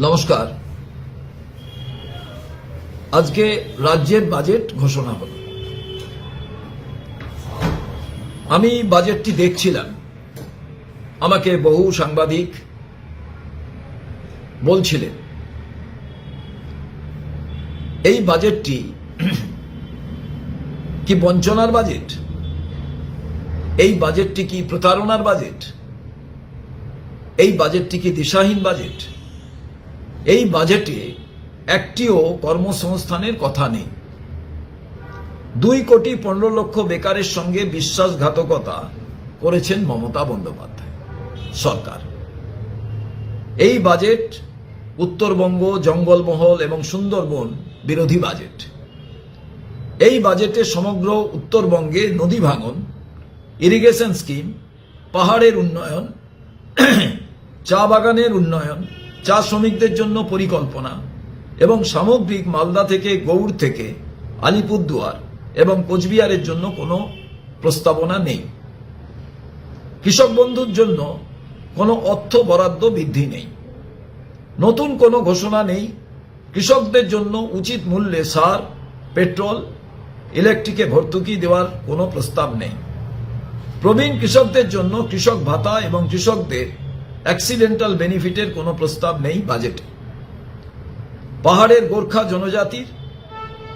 নমস্কার। আজকে রাজ্যের বাজেট ঘোষণা হলো। আমি বাজেটটি দেখছিলাম। আমাকে বহু সাংবাদিক বলছিলেন এই বাজেটটি কি বঞ্চনার বাজেট, এই বাজেটটি কি প্রতারণার বাজেট, এই বাজেটটি কি দিশাহীন বাজেট। এই বাজেটে একটিও কর্মসংস্থানের কথা নেই। 2,15,00,000 বেকারের সঙ্গে বিশ্বাসঘাতকতা করেছেন মমতা বন্দ্যোপাধ্যায় সরকার। এই বাজেট উত্তরবঙ্গ, জঙ্গলমহল এবং সুন্দরবন বিরোধী বাজেট। এই বাজেটে সমগ্র উত্তরবঙ্গে নদী ভাঙন, ইরিগেশন স্কিম, পাহাড়ের উন্নয়ন, চা বাগানের উন্নয়ন, চা শ্রমিকদের জন্য পরিকল্পনা এবং সামগ্রিক মালদা থেকে গৌড় থেকে আলিপুরদুয়ার এবং কোচবিহারের জন্য কোনো প্রস্তাবনা নেই। কৃষক বন্ধুর জন্য কোনো অর্থ বরাদ্দ বৃদ্ধি নেই। নতুন কোনো ঘোষণা নেই। কৃষকদের জন্য উচিত মূল্যে সার, পেট্রোল, ইলেকট্রিকে ভর্তুকি দেওয়ার কোনো প্রস্তাব নেই। প্রবীণ কৃষকদের জন্য কৃষক ভাতা এবং কৃষকদের অ্যাক্সিডেন্টাল বেনিফিটের কোনো প্রস্তাব নেই বাজেটে। পাহাড়ের গোর্খা জনজাতির,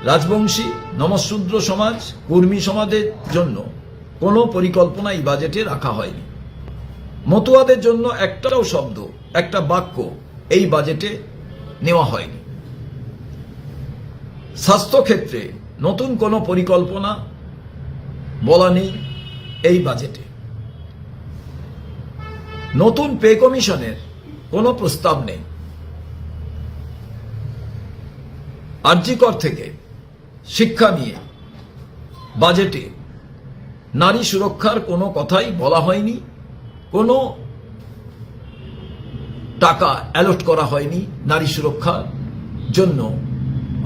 রাজবংশী, নমশূদ্র সমাজ, কর্মী সমাজের জন্য কোনো পরিকল্পনা এই বাজেটে রাখা হয়নি। মতুয়াদের জন্য একটাও শব্দ, একটা বাক্য এই বাজেটে নেওয়া হয়নি। স্বাস্থ্যক্ষেত্রে নতুন কোনো পরিকল্পনা বলা নেই এই বাজেটে। নতুন পে কমিশনের কোনো প্রস্তাব নেই। আরজিকর থেকে শিক্ষা নিয়ে বাজেটে নারী সুরক্ষার কোনো কথাই বলা হয়নি। কোনো টাকা অ্যালট করা হয়নি নারী সুরক্ষার জন্য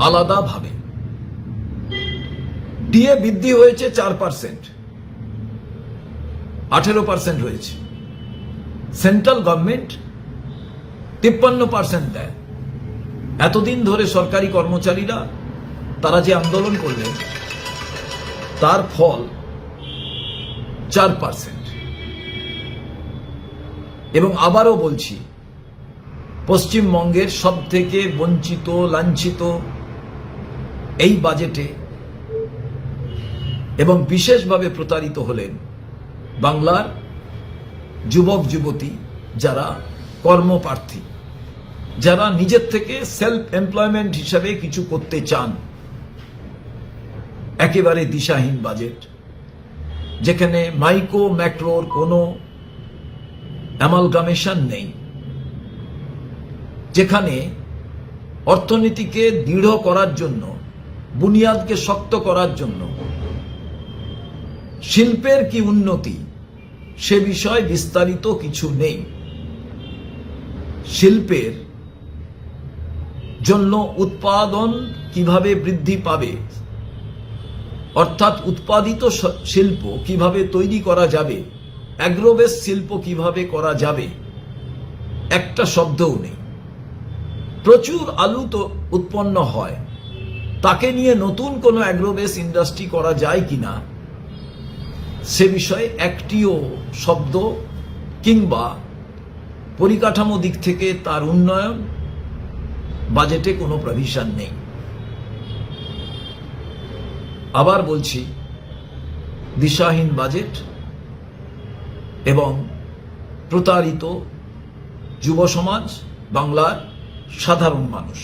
আলাদাভাবে। ডিএ বৃদ্ধি হয়েছে 4%, 18% হয়েছে। সেন্ট্রাল গভর্নমেন্ট 53% দেয়। এতদিন ধরে সরকারি কর্মচারীরা তারা যে আন্দোলন করলেন তার ফল 4%। এবং আবারও বলছি, পশ্চিমবঙ্গের সব থেকে বঞ্চিত, লাঞ্ছিত এই বাজেটে এবং বিশেষভাবে প্রতারিত হলেন বাংলার যুবক যুবতী, যারা কর্মপ্রার্থী, যারা নিজের থেকে সেলফ এমপ্লয়মেন্ট হিসাবে কিছু করতে চান। একেবারে দিশাহীন বাজেট, যেখানে মাইক্রো ম্যাক্রোর কোনো অ্যামালগামেশন নেই, যেখানে অর্থনীতিকে দৃঢ় করার জন্য, বুনিয়াদকে শক্ত করার জন্য, শিল্পের কি উন্নতি সে বিষয়ে বিস্তারিত কিছু নেই। শিল্পের জন্য উৎপাদন কিভাবে বৃদ্ধি পাবে, অর্থাৎ উৎপাদিত শিল্প কিভাবে তৈরি করা যাবে, অ্যাগ্রোবেস শিল্প কিভাবে করা যাবে, একটা শব্দও নেই। প্রচুর আলু তো উৎপন্ন হয়, তাকে নিয়ে নতুন কোনো অ্যাগ্রোবেস ইন্ডাস্ট্রি করা যায় কিনা সে বিষয়ে একটিও শব্দ কিংবা পরিকাঠামো দিক থেকে তার উন্নয়ন বাজেটে কোনো প্রভিশন নেই। আবার বলছি, দিশাহীন বাজেট এবং প্রতারিত যুব সমাজ, বাংলার সাধারণ মানুষ।